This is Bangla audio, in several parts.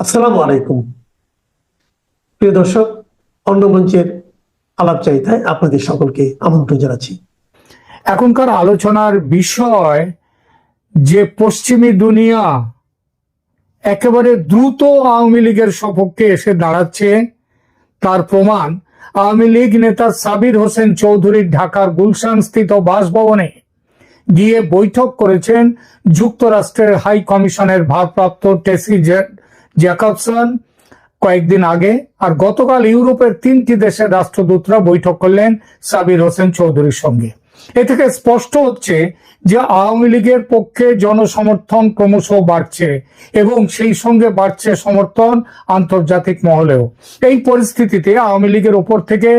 আসসালামু আলাইকুম। প্রিয় দর্শক, অন্নমঞ্চের আলাপচারিতায় আপনাদের সকলকে আমন্ত্রণ জানাচ্ছি। এখনকার আলোচনার বিষয় যে পশ্চিমী দুনিয়া একেবারে দ্রুত আওয়ামী লীগের সপক্ষে এসে দাঁড়াচ্ছে তার প্রমাণ আওয়ামী লীগ নেতা সাবির হোসেন চৌধুরীর ঢাকার গুলশান স্থিত বাসভবনে গিয়ে বৈঠক করেছেন যুক্তরাষ্ট্রের হাই কমিশনের ভারপ্রাপ্ত টেসি জ্যাকবসন কয়েকদিন আগে। আর গতকাল ইউরোপের 3টি দেশের রাষ্ট্রদূতরা বৈঠক করলেন সাবির হোসেন চৌধুরীর সঙ্গে। এ থেকে স্পষ্ট হচ্ছে যে আওয়ামী লীগের পক্ষে জনসমর্থন ক্রমশ বাড়ছে এবং সেই সঙ্গে বাড়ছে সমর্থন আন্তর্জাতিক মহলেও। এই পরিস্থিতিতে আওয়ামী লীগের ওপর থেকে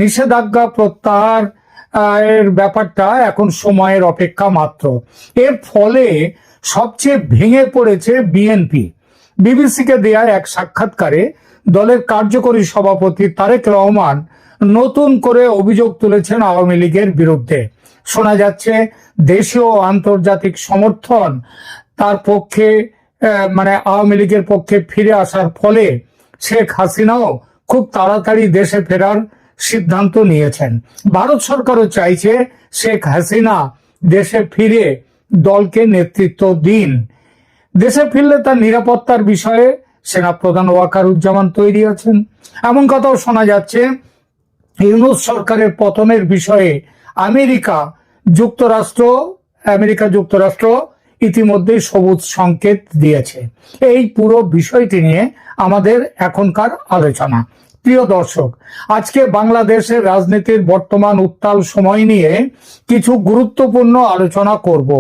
নিষেধাজ্ঞা প্রত্যাহার এর ব্যাপারটা এখন সময়ের অপেক্ষা মাত্র। এর ফলে সবচেয়ে ভেঙে পড়েছে বিএনপি। বিবিসিকে দেয়া এক সাক্ষাৎকারে দলের কার্যকরী সভাপতি তারেক রহমান নতুন করে অভিযোগ তুলেছেন আওয়ামী লীগের বিরুদ্ধে। শোনা যাচ্ছে দেশীয় ও আন্তর্জাতিক সমর্থন তার পক্ষে আওয়ামী লীগের পক্ষে ফিরে আসার ফলে শেখ হাসিনাও খুব তাড়াতাড়ি দেশে ফেরার সিদ্ধান্ত নিয়েছেন। ভারত সরকারও চাইছে শেখ হাসিনা দেশে ফিরে দলকে নেতৃত্ব দিন। দেশে ফিরলে তার নিরাপত্তার বিষয়ে সেনাপ্রধান ওয়াকারুজ্জামান তৈরি আছেন। এমন কথাও শোনা যাচ্ছে ইউনূস সরকারের পতনের বিষয়ে আমেরিকা যুক্তরাষ্ট্র ইতিমধ্যেই সবুজ সংকেত দিয়েছে। এই পুরো বিষয়টি নিয়ে আমাদের এখনকার আলোচনা। প্রিয় দর্শক, আজকে বাংলাদেশের রাজনীতির বর্তমান উত্তাল সময় নিয়ে কিছু গুরুত্বপূর্ণ আলোচনা করব।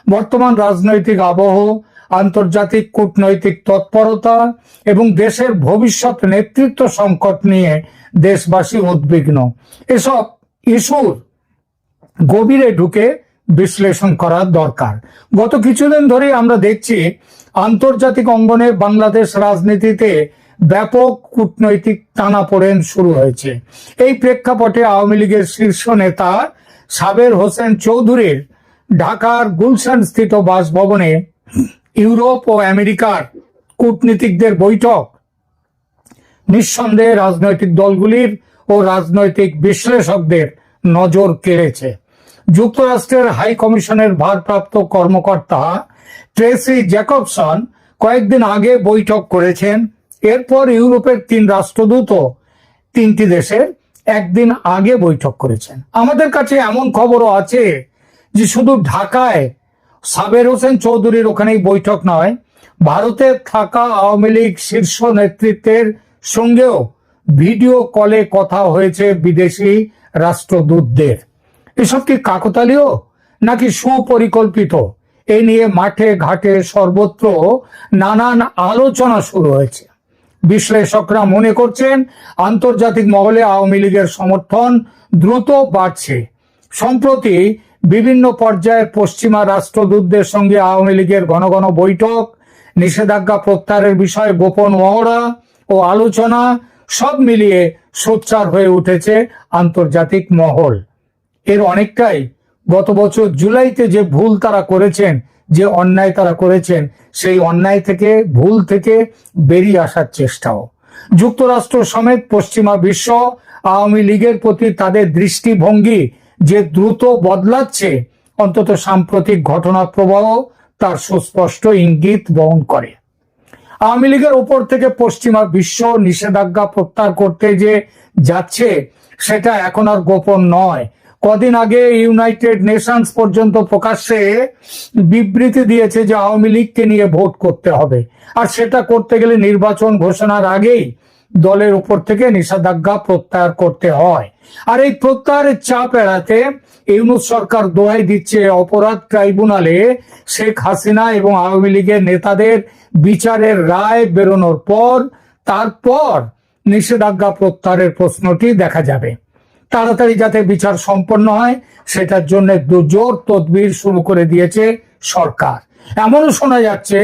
বর্তমান রাজনৈতিক আবহ, আন্তর্জাতিক কূটনৈতিক তৎপরতা এবং দেশের ভবিষ্যৎ নেতৃত্ব সংকট নিয়ে দেশবাসী উদ্বিগ্ন। এসব ইস্যুর গভীরে ঢুকে বিশ্লেষণ করা দরকার। গত কিছুদিন ধরে আমরা দেখছি আন্তর্জাতিক অঙ্গনে বাংলাদেশ রাজনীতিতে ব্যাপক কূটনৈতিক টানাপোড়েন শুরু হয়েছে। এই প্রেক্ষাপটে আওয়ামী লীগের শীর্ষ নেতা সাবের হোসেন চৌধুরীর ঢাকার গুলশান স্থিত বাসভবনে ইউরোপ ও আমেরিকার কূটনীতিকদের বৈঠক নিঃসন্দেহে রাজনৈতিক দলগুলির ও রাজনৈতিক বিশ্লেষকদের নজর কেড়েছে। যুক্তরাষ্ট্রের হাই কমিশনের ভারপ্রাপ্ত কর্মকর্তা ট্রেসি জ্যাকবসন কয়েকদিন আগে বৈঠক করেছেন। এরপর ইউরোপের 3 রাষ্ট্রদূতও 3টি দেশের একদিন আগে বৈঠক করেছেন। আমাদের কাছে এমন খবরও আছে যে শুধু ঢাকায় সাবের হোসেন চৌধুরীর ওখানেই বৈঠক নয়, ভারতে থাকা আওয়ামী লীগ শীর্ষ নেতৃত্বের সঙ্গেও ভিডিও কলে কথা হয়েছে বিদেশি রাষ্ট্রদূতদের। এসব কি কাকতালীয় নাকি সুপরিকল্পিত? এ নিয়ে মাঠে ঘাটে সর্বত্র নানান আলোচনা শুরু হয়েছে। বিশ্লেষকরা মনে করছেন আন্তর্জাতিক মহলে আওয়ামী লীগের সমর্থন দ্রুত বাড়ছে। সম্প্রতি বিভিন্ন পর্যায়ের পশ্চিমা রাষ্ট্রদূতদের সঙ্গে আওয়ামী লীগের ঘন ঘন বৈঠক, নিষেধাজ্ঞা প্রত্যাহারের বিষয়ে গোপন মহড়া ও আলোচনা সব মিলিয়ে সোচ্চার হয়ে উঠেছে আন্তর্জাতিক মহল। এর অনেকটাই গত বছর জুলাইতে যে ভুল তারা করেছেন, যে অন্যায় তারা করেছেন, সেই অন্যায় থেকে ভুল থেকে বেরিয়ে আসার চেষ্টাও। যুক্তরাষ্ট্র সমেত পশ্চিমা বিশ্ব আওয়ামী লীগের প্রতি তাদের দৃষ্টিভঙ্গি যে দ্রুত বদলাচ্ছে, অন্তত সাম্প্রতিক ঘটনা প্রবাহ তার সুস্পষ্ট ইঙ্গিত বহন করে। আওয়ামী লীগের উপর থেকে পশ্চিমা বিশ্ব নিষেধাজ্ঞা প্রত্যাহার করতে যে যাচ্ছে সেটা এখন আর গোপন নয়। কদিন আগে ইউনাইটেড নেশনস পর্যন্ত প্রকাশ্যে বিবৃতি দিয়েছে যে আওয়ামী লীগকে নিয়ে ভোট করতে হবে, আর সেটা করতে গেলে নির্বাচন ঘোষণার আগেই দলের উপর থেকে নিষেধাজ্ঞা প্রত্যাহার করতে হয়। আর এই প্রত্যাহারের চাপ এড়াতে ইউনূস সরকার দোহাই দিচ্ছে অপরাধ ট্রাইব্যুনালে শেখ হাসিনা এবং আওয়ামী লীগের নেতাদের বিচারের রায় বেরোনোর পর তারপর নিষেধাজ্ঞা প্রত্যাহারের প্রশ্নটি দেখা যাবে। তাড়াতাড়ি যাতে বিচার সম্পন্ন হয় সেটার জন্য জোর তদবির শুরু করে দিয়েছে সরকার। এমনও শোনা যাচ্ছে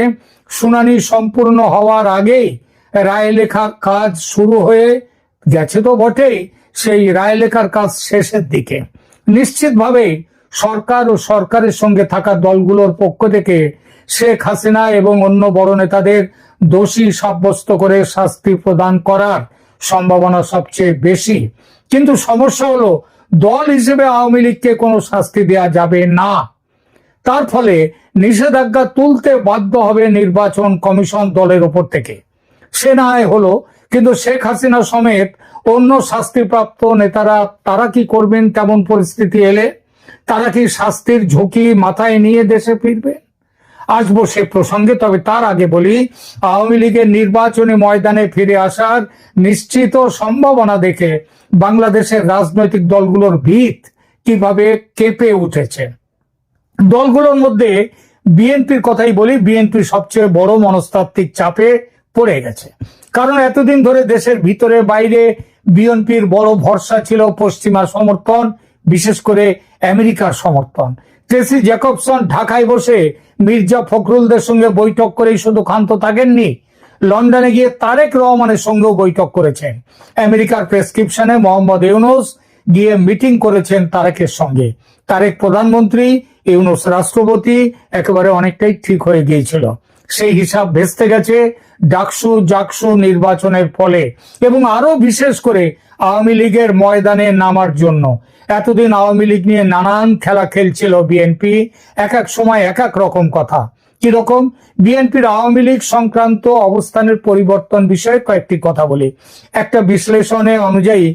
শুনানি সম্পূর্ণ হওয়ার আগেই রায় লেখার কাজ শুরু হয়ে গেছে তো বটেই, সেই রায় লেখার কাজ শেষের দিকে। নিশ্চিতভাবে সরকার ও সরকারের সঙ্গে থাকা দলগুলোর পক্ষ থেকে শেখ হাসিনা এবং অন্য বড় নেতাদের দোষী সাব্যস্ত করে শাস্তি প্রদান করার সম্ভাবনা সবচেয়ে বেশি। কিন্তু সমস্যা হলো দল হিসেবে আওয়ামী লীগকে কোনো শাস্তি দেওয়া যাবে না। তার ফলে নিষেধাজ্ঞা তুলতে বাধ্য হবে নির্বাচন কমিশন দলের উপর থেকে। সে না হয় হলো, কিন্তু শেখ হাসিনা সমেত অন্য শাস্তিপ্রাপ্ত নেতারা তারা কি করবেন? তেমন পরিস্থিতি এলে তারা কি শাস্তির ঝুঁকি মাথায় নিয়ে দেশে ফিরবে? আসবো সে প্রসঙ্গে, তবে তার আগে বলি আওয়ামী লীগের নির্বাচনী ময়দানে ফিরে আসার নিশ্চিত সম্ভাবনা দেখে বাংলাদেশের রাজনৈতিক দলগুলোর ভিত কিভাবে কেঁপে উঠেছে। দলগুলোর মধ্যে বিএনপির কথাই বলি, বিএনপি সবচেয়ে বড় মনস্তাত্ত্বিক চাপে পড়ে গেছে। কারণ এতদিন ধরে দেশের ভিতরে বাইরে বিএনপির বড় ভরসা ছিল পশ্চিমা সমর্থন, বিশেষ করে আমেরিকার সমর্থন। ট্রেসি জ্যাকবসন ঢাকায় বসে মির্জা ফখরুলদের সঙ্গে বৈঠক করেই শুধু ক্ষান্ত থাকেননি, লন্ডনে গিয়ে তারেক রহমানের সঙ্গেও বৈঠক করেছেন। আমেরিকার প্রেসক্রিপশনে মোহাম্মদ ইউনূস গিয়ে মিটিং করেছেন তারেকের সঙ্গে। তারেক প্রধানমন্ত্রী, ইউনূস রাষ্ট্রপতি, একেবারে অনেকটাই ঠিক হয়ে গিয়েছিল। সেই হিসাব ভেস্তে গেছে ডাকসু জাকসু নির্বাচনের ফলে, এবং আরো বিশেষ করে আওয়ামী লীগের ময়দানে নামার জন্য। এতদিন আওয়ামী লীগ নিয়ে নানান খেলা খেলছিল বিএনপি, এক এক সময় এক এক রকম কথা। কিরকম? বিএনপির আওয়ামী লীগ সংক্রান্ত অবস্থানের পরিবর্তন বিষয়ে কয়েকটি কথা বলি। একটা বিশ্লেষণে অনুযায়ী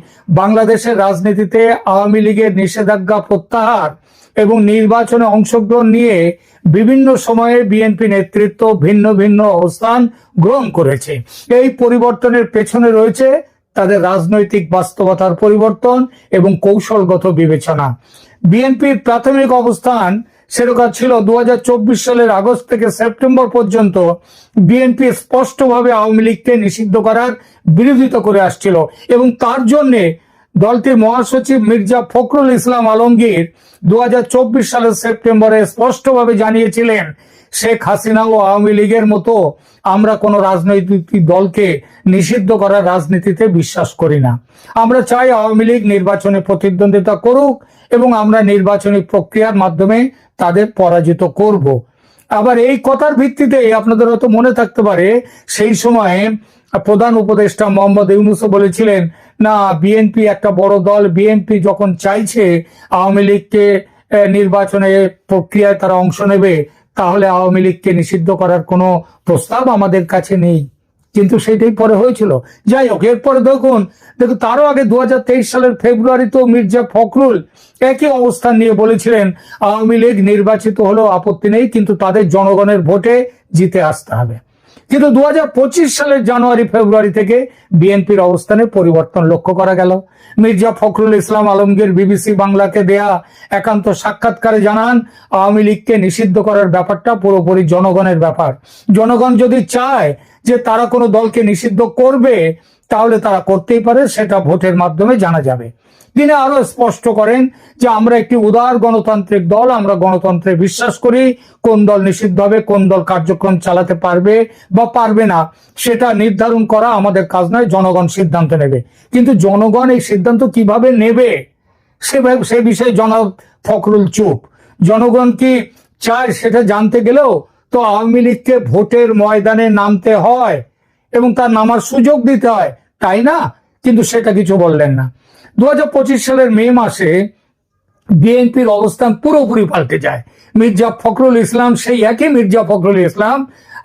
বাংলাদেশের রাজনীতিতে আওয়ামী লীগের নিষেধাজ্ঞা প্রত্যাহার এবং নির্বাচনে অংশগ্রহণ নিয়ে বিভিন্ন সময়ে বিএনপি নেতৃত্ব ভিন্ন ভিন্ন অবস্থান গ্রহণ করেছে। এই পরিবর্তনের পেছনে রয়েছে তাদের রাজনৈতিক বাস্তবতার পরিবর্তন এবং কৌশলগত বিবেচনা। বিএনপির প্রাথমিক অবস্থান সেরকম ছিল 2024 সালের আগস্ট থেকে সেপ্টেম্বর পর্যন্ত বিএনপি স্পষ্টভাবে আওয়ামী লীগকে নিষিদ্ধ করার বিরোধিতা করে আসছিল, এবং তার জন্যে দলটির মহাসচিব মির্জা ফখরুল ইসলাম আলমগীর 2024 সালের সেপ্টেম্বরে স্পষ্টভাবে জানিয়েছিলেন, শেখ হাসিনা ও আওয়ামী লীগের মতো আমরা কোনো রাজনৈতিক দলকে নিষিদ্ধ করার রাজনীতিতে বিশ্বাস করি না। আমরা চাই আওয়ামী লীগ নির্বাচনে প্রতিদ্বন্দ্বিতা করুক এবং আমরা নির্বাচনী প্রক্রিয়ার মাধ্যমে তাদের পরাজিত করব। আবার এই কথার ভিত্তিতে আপনাদের হয়তো মনে থাকতে পারে সেই সময়ে প্রধান উপদেষ্টা মোহাম্মদ ইউনূসও বলেছিলেন, না বিএনপি একটা বড় দল, বিএনপি যখন চাইছে আওয়ামী লীগকে নির্বাচনে প্রক্রিয়ায় তারা অংশ নেবে, তাহলে আওয়ামী লীগকে নিষিদ্ধ করার কোনো প্রস্তাব আমাদের কাছে নেই। কিন্তু সেটাই পরে হয়েছিল। যাই হোক, এরপরে দেখুন তারও আগে 2023 সালের ফেব্রুয়ারিতেও মির্জা ফখরুল একই অবস্থান নিয়ে বলেছিলেন, আওয়ামী লীগ নির্বাচিত হলেও আপত্তি নেই, কিন্তু তাদের জনগণের ভোটে জিতে আসতে হবে। কিন্তু 2025 সালের জানুয়ারি ফেব্রুয়ারি থেকে বিএনপির অবস্থানে পরিবর্তন লক্ষ্য করা গেল। মির্জা ফখরুল ইসলাম আলমগীর বিবিসি বাংলাকে দেয়া একান্ত সাক্ষাৎকারে জানান, আওয়ামী লীগকে নিষিদ্ধ করার ব্যাপারটা পুরোপুরি জনগণের ব্যাপার। জনগণ যদি চায় যে তারা কোনো দলকে নিষিদ্ধ করবে, তাহলে তারা করতেই পারে, সেটা ভোটের মাধ্যমে জানা যাবে। তিনি আরো স্পষ্ট করেন যে আমরা একটি উদার গণতান্ত্রিক দল, আমরা গণতন্ত্রে বিশ্বাস করি। কোন দল নিষিদ্ধ হবে, কোন দল কার্যক্রম চালাতে পারবে বা পারবে না, সেটা নির্ধারণ করা আমাদের কাজ নয়, জনগণ সিদ্ধান্ত নেবে। কিন্তু জনগণ এই সিদ্ধান্ত কিভাবে নেবে সে বিষয়ে জনাব ফখরুল চুপ। জনগণ কি চায় সেটা জানতে গেলেও তো আওয়ামী লীগকে ভোটের ময়দানে নামতে হয় এবং তার নামার সুযোগ দিতে হয়, তাই না? কিন্তু সেটা কিছু বললেন না। 2025 সালের মে মাসে বিএনপির অবস্থান পুরোপুরি পাল্টে যায়। মির্জা ফখরুল ইসলাম, সেই একই মির্জা ফখরুল ইসলাম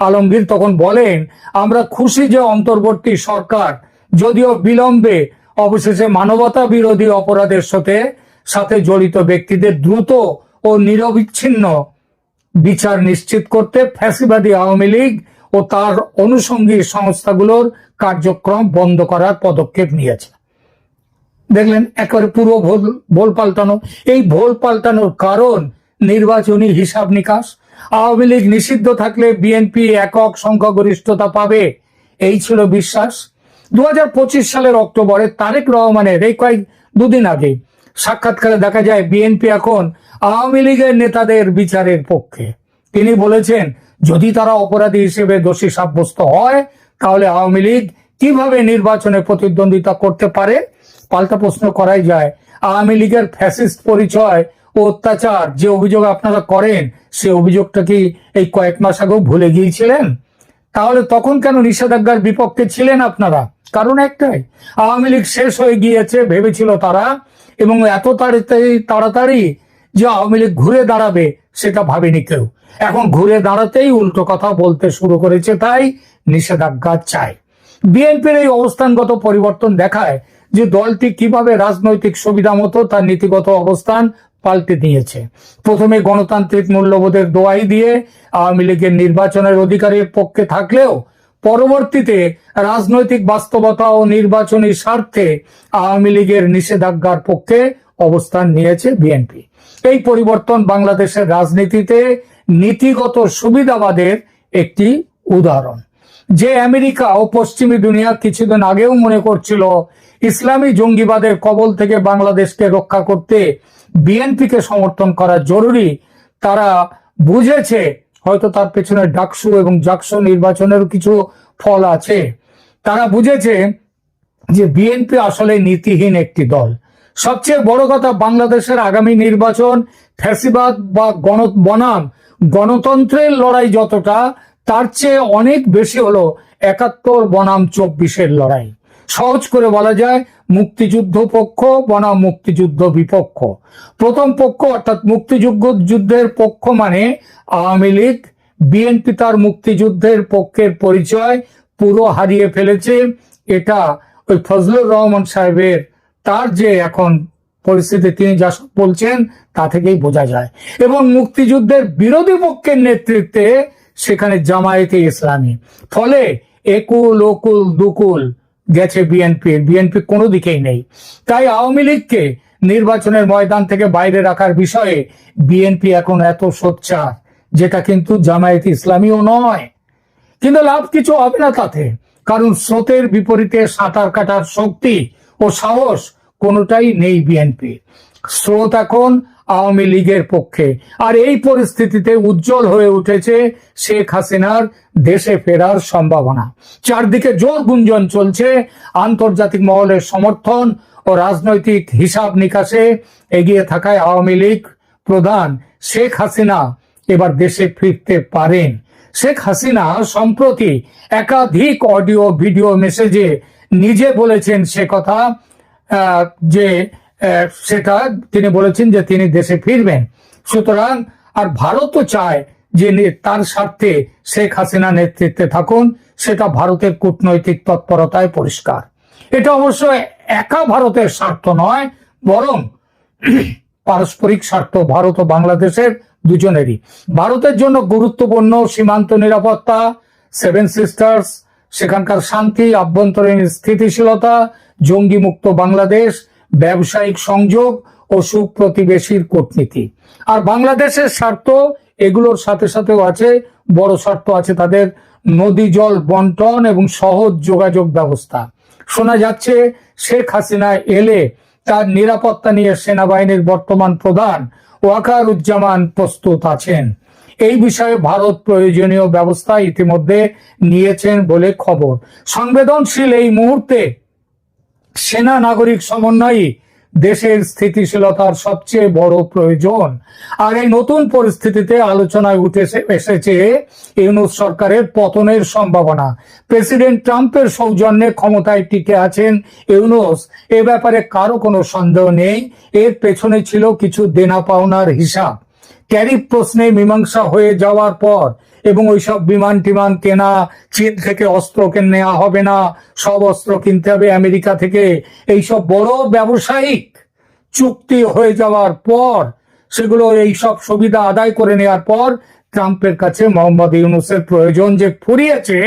আলমগীর তখন বলেন, আমরা খুশি যে অন্তর্বর্তী সরকার যদিও বিলম্বে অবশেষে মানবতা বিরোধী অপরাধের সাথে জড়িত ব্যক্তিদের দ্রুত ও নিরবিচ্ছিন্ন বিচার নিশ্চিত করতে ফ্যাসিবাদী আওয়ামী লীগ ও তার অনুষঙ্গী সংস্থাগুলোর কার্যক্রম বন্ধ করার পদক্ষেপ নিয়েছে। দেখলেন, একেবারে পুরো ভোল পাল্টানো। এই ভোল পাল্টানোর কারণ নির্বাচনী হিসাব নিকাশ। আওয়ামী লীগ নিষিদ্ধ থাকলে বিএনপি একক সংখ্যাগরিষ্ঠতা পাবে, এই ছিল বিশ্বাস। 2025 সালের অক্টোবরে তারেক রহমানের এই দুদিন আগে সাক্ষাৎকারে দেখা যায় বিএনপি এখন আওয়ামী লীগের নেতাদের বিচারের পক্ষে। তিনি বলেছেন, যদি তারা অপরাধী হিসেবে দোষী সাব্যস্ত হয়, তাহলে আওয়ামী লীগ কিভাবে নির্বাচনে প্রতিদ্বন্দ্বিতা করতে পারে? পাল্টা প্রশ্ন করাই যায়, আওয়ামী লীগের ফ্যাসিস্ট পরিচয় ও অত্যাচার যে অভিযোগ আপনারা করেন, সে অভিযোগটা কি এই কয়েক মাস আগেও ভুলে গিয়েছিলেন? তাহলে তখন কেন নিষেধাজ্ঞার বিপক্ষে ছিলেন আপনারা? কারণ একটাই, আওয়ামী লীগ শেষ হয়ে গিয়েছে ভেবেছিল তারা, এবং এত তাড়াতাড়ি যে আওয়ামী লীগ ঘুরে দাঁড়াবে সেটা ভাবেনি কেউ। এখন ঘুরে দাঁড়াতেই উল্টো কথা বলতে শুরু করেছে, তাই নিষেধাজ্ঞা চাই। বিএনপির এই অবস্থানগত পরিবর্তন দেখায় যে দলটি কিভাবে রাজনৈতিক সুবিধা মতো তার নীতিগত অবস্থান পাল্টে দিয়েছে। প্রথমে গণতান্ত্রিক মূল্যবোধের দোহাই দিয়ে আওয়ামী লীগের নির্বাচনের অধিকারের পক্ষে থাকলেও পরবর্তীতে রাজনৈতিক বাস্তবতা ও নির্বাচনী স্বার্থে আওয়ামী লীগের নিষেধাজ্ঞার পক্ষে অবস্থান নিয়েছে বিএনপি। এই পরিবর্তন বাংলাদেশের রাজনীতিতে নীতিগত সুবিধাবাদের একটি উদাহরণ। যে আমেরিকা ও পশ্চিমী দুনিয়া কিছুদিন আগেও মনে করছিল ইসলামী জঙ্গিবাদের কবল থেকে বাংলাদেশকে রক্ষা করতে বিএনপিকে সমর্থন করা জরুরি, তারা বুঝেছে হয়তো তার পেছনে ডাকসু এবং জাকসু নির্বাচনের কিছু ফল আছে। তারা বুঝেছে যে বিএনপি আসলে নীতিহীন একটি দল। সবচেয়ে বড় কথা, বাংলাদেশের আগামী নির্বাচন ফ্যাসিবাদ বা বনাম গণতন্ত্রের লড়াই যতটা, তার চেয়ে অনেক বেশি হলো 71 বনাম 24-এর লড়াই। সহজ করে বলা যায় মুক্তিযুদ্ধ পক্ষ বনাম মুক্তিযুদ্ধ বিপক্ষ। প্রথম পক্ষ অর্থাৎ যুদ্ধের পক্ষ মানে আওয়ামী লীগ। বিএনপি তার মুক্তিযুদ্ধের পক্ষের পরিচয় পুরো হারিয়ে ফেলেছে। এটা ওই ফজলুর রহমান সাহেবের তার যে এখন পরিস্থিতি তিনি যা বলছেন তা থেকেই বোঝা যায়। এবং মুক্তিযুদ্ধের বিরোধী পক্ষের নেতৃত্বে সেখানে জামায়াতে ইসলামী। ফলে একুল ওকুল দুকুল গেছে বিএনপি কোনো দিকেই নেই। তাই আওয়ামী লীগকে নির্বাচনের ময়দান থেকে বাইরে রাখার বিষয়ে বিএনপি এখন এত সোচ্চার, যেটা কিন্তু জামায়াতে ইসলামীও নয়। কিন্তু লাভ কিছু হবে না তাতে, কারণ স্রোতের বিপরীতে সাঁতার কাটার শক্তি ও সাহস কোনোটাই নেই বিএনপি। স্রোত এখন আওয়ামী লীগের পক্ষে। আর এই পরিস্থিতিতে উজ্জ্বল হয়ে উঠেছে শেখ হাসিনার দেশে ফেরার সম্ভাবনা। চারদিকে জোর গুঞ্জন চলছে আন্তর্জাতিক মহলের সমর্থন ও রাজনৈতিক হিসাব নিকাশে এগিয়ে থাকায় আওয়ামী লীগ প্রধান শেখ হাসিনা এবার দেশে ফিরতে পারেন। শেখ হাসিনা সম্প্রতি একাধিক অডিও ভিডিও মেসেজে নিজে বলেছেন সে কথা, যে সেটা তিনি বলেছেন যে তিনি দেশে ফিরবেন। সুতরাং আর ভারতও চায় যে তার স্বার্থে শেখ হাসিনা নেতৃত্বে থাকুন, সেটা ভারতের কূটনৈতিক তৎপরতায় পরিষ্কার। এটা অবশ্য একা ভারতের স্বার্থ নয়, বরং পারস্পরিক স্বার্থ ভারত ও বাংলাদেশের দুজনেরই। ভারতের জন্য গুরুত্বপূর্ণ সীমান্ত নিরাপত্তা, 7 সিস্টার্স, সেখানকার শান্তি, আভ্যন্তরীণ স্থিতিশীলতা, জঙ্গি মুক্ত বাংলাদেশ, ব্যবসায়িক সংযোগ ও সুপ্রতিবেশীর কূটনীতি। আর বাংলাদেশের স্বার্থ এগুলোর সাথে সাথেও আছে, বড় স্বার্থ আছে তাদের নদী জল বন্টন এবং সহজ যোগাযোগ ব্যবস্থা। শোনা যাচ্ছে শেখ হাসিনা এলে তার নিরাপত্তা নিয়ে সেনাবাহিনীর বর্তমান প্রধান ওয়াকারুজ্জামান প্রস্তুত আছেন। এই বিষয়ে ভারত প্রয়োজনীয় ব্যবস্থা ইতিমধ্যে নিয়েছেন বলে খবর। সংবেদনশীল এই মুহূর্তে সেনা নাগরিক সমন্বয়ই দেশের স্থিতিশীলতার সবচেয়ে বড় প্রয়োজন। আর এই নতুন পরিস্থিতিতে আলোচনায় উঠে এসেছে ইউনূস সরকারের পতনের সম্ভাবনা। প্রেসিডেন্ট ট্রাম্পের সৌজন্যে ক্ষমতায় টিকে আছেন ইউনূস, এ ব্যাপারে কারো কোনো সন্দেহ নেই। এর পেছনে ছিল কিছু দেনা পাওনার হিসাব। ট্যারিফ প্রশ্নে মীমাংসা হয়ে যাওয়ার পর এবং ওইসব বিমান টিমান কেনা, চীন থেকে অস্ত্র নেওয়া হবে না, সব অস্ত্র কিনতে হবে আমেরিকা থেকে, এইসব বড় ব্যবসায়িক চুক্তি হয়ে যাওয়ার পর, সেগুলো এইসব সুবিধা আদায় করে নেওয়ার পর ট্রাম্পের কাছে মোহাম্মদ ইউনূসের প্রয়োজন যে ফুরিয়েছে,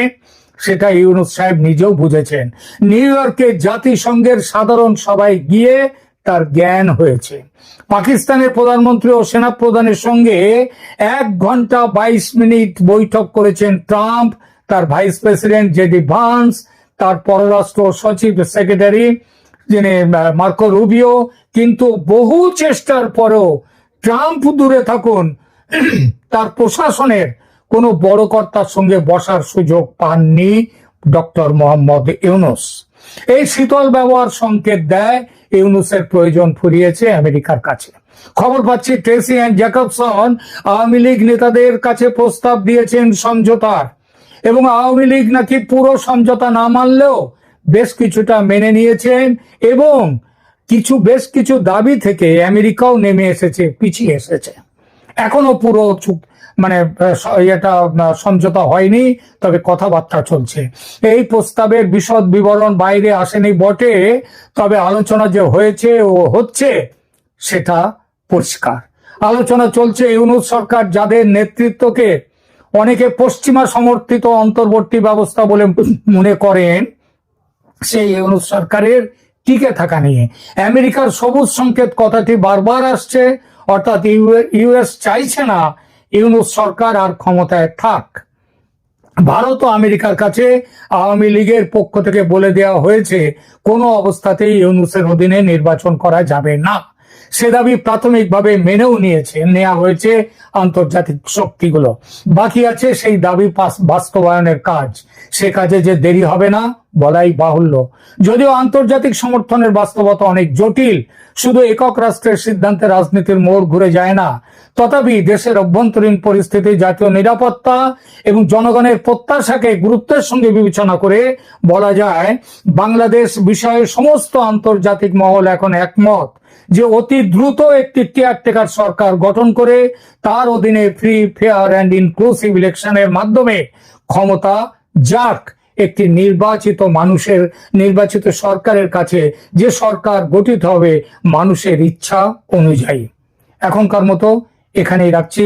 সেটা ইউনূস সাহেব নিজেও বুঝেছেন। নিউ ইয়র্কে জাতিসংঘের সাধারণ সভায় গিয়ে তার জ্ঞান হয়েছে। পাকিস্তানের প্রধানমন্ত্রী ও সেনাপ্রধানের সঙ্গে 1 ঘন্টা 22 মিনিট বৈঠক করেছেন ট্রাম্প, তার ভাইস প্রেসিডেন্ট জেডি ভান্স, তার পররাষ্ট্র সচিব সেক্রেটারি যিনি মার্কো রুবিও। কিন্তু বহু চেষ্টার পরেও ট্রাম্প দূরে থাকুন, তার প্রশাসনের কোনো বড় কর্তার সঙ্গে বসার সুযোগ পাননি ডক্টর মোহাম্মদ ইউনূস। এই শীতল ব্যবহার সংকেত দেয় ইউনূসের প্রয়োজন ফুরিয়েছে আমেরিকার কাছে। খবর পাচ্ছি Tracy and Jacobson Awami League নেতাদের কাছে প্রস্তাব দিয়েছেন সমঝোতার। এবং আওয়ামী লীগ নাকি পুরো সমঝোতা না মানলেও বেশ কিছুটা মেনে নিয়েছেন এবং বেশ কিছু দাবি থেকে আমেরিকাও নেমে এসেছে, পিছিয়ে এসেছে। এখনো পুরো এটা সমঝোতা হয়নি, তবে কথাবার্তা চলছে। এই প্রস্তাবের বিশদ বিবরণ বাইরে আসেনি বটে, তবে আলোচনা যে হয়েছে ও হচ্ছে সেটা পরিষ্কার। আলোচনা চলছে ইউনূস সরকার, যাদের নেতৃত্বকে অনেকে পশ্চিমা সমর্থিত অন্তর্বর্তী ব্যবস্থা বলে মনে করেন, সেই ইউনূস সরকারের টিকে থাকা নিয়ে আমেরিকার সবুজ সংকেত কথাটি বারবার আসছে, অর্থাৎ ইউএস চাইছে না ইউনূস সরকার আর ক্ষমতায় থাক। ভারত ও আমেরিকার কাছে আওয়ামী লীগের পক্ষ থেকে বলে দেওয়া হয়েছে কোনো অবস্থাতেই ইউনূসের অধীনে নির্বাচন করা যাবে না। সে দাবি প্রাথমিকভাবে মেনেও নেওয়া হয়েছে আন্তর্জাতিক শক্তিগুলো। বাকি আছে সেই দাবি বাস্তবায়নের কাজ। সে কাজে যে দেরি হবে না বলাই বাহুল্য। যদিও আন্তর্জাতিক সমর্থনের বাস্তবতা অনেক জটিল, শুধু একক রাষ্ট্রের সিদ্ধান্তে রাজনীতির মোড় ঘুরে যায় না। তথাপি দেশের অভ্যন্তরীণ পরিস্থিতি, জাতীয় নিরাপত্তা এবং জনগণের প্রত্যাশাকে গুরুত্বের সঙ্গে বিবেচনা করে বলা যায়, বাংলাদেশ বিষয়ে সমস্ত আন্তর্জাতিক মহল এখন একমত যে অতি দ্রুত একটি কেয়ারটেকার সরকার গঠন করে তার অধীনে ফ্রি, ফেয়ার অ্যান্ড ইনক্লুসিভ ইলেকশনের মাধ্যমে ক্ষমতা যাক একটি নির্বাচিত সরকারের কাছে, যে সরকার গঠিত হবে মানুষের ইচ্ছা অনুযায়ী। এখনকার মতো এখানেই রাখছি।